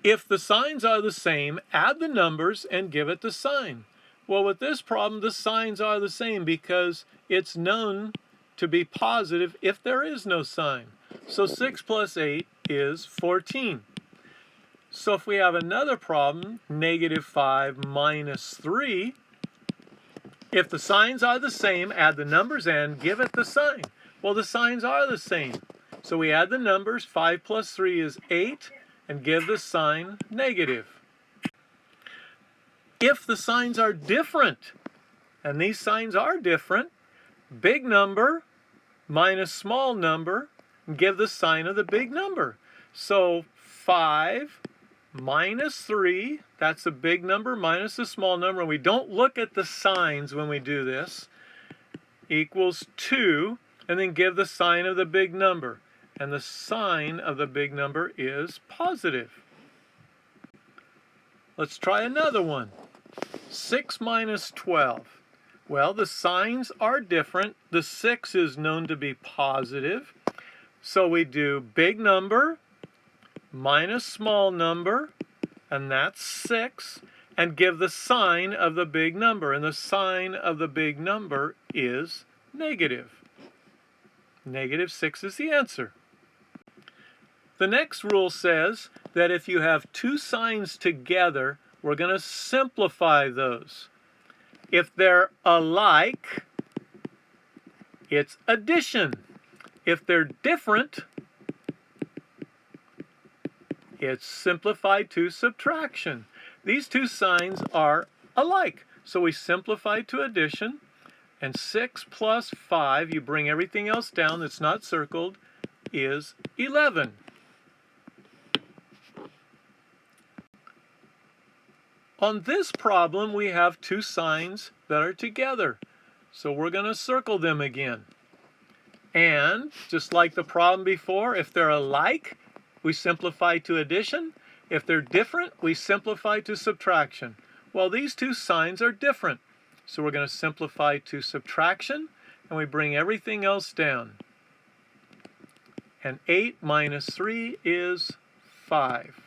If the signs are the same, add the numbers and give it the sign. Well, with this problem, the signs are the same because it's known to be positive if there is no sign. So 6 plus 8 is 14. So if we have another problem, -5 minus 3, if the signs are the same, add the numbers and give it the sign. Well, the signs are the same. So we add the numbers. 5 plus 3 is 8, and give the sign negative. If the signs are different, and these signs are different, big number minus small number, and give the sign of the big number. So 5 minus 3, that's the big number minus the small number, and we don't look at the signs when we do this, equals 2, and then give the sign of the big number. And the sign of the big number is positive. Let's try another one. 6 minus 12. Well, the signs are different. The 6 is known to be positive. So we do big number minus small number, and that's 6, and give the sign of the big number. And the sign of the big number is negative. -6 is the answer. The next rule says that if you have two signs together, we're going to simplify those. If they're alike, it's addition. If they're different, it's simplified to subtraction. These two signs are alike, so we simplify to addition. And 6 plus 5, you bring everything else down that's not circled, is 11. On this problem, we have two signs that are together. So we're going to circle them again. And just like the problem before, if they're alike, we simplify to addition. If they're different, we simplify to subtraction. Well, these two signs are different. So we're going to simplify to subtraction, and we bring everything else down. And 8 minus 3 is 5.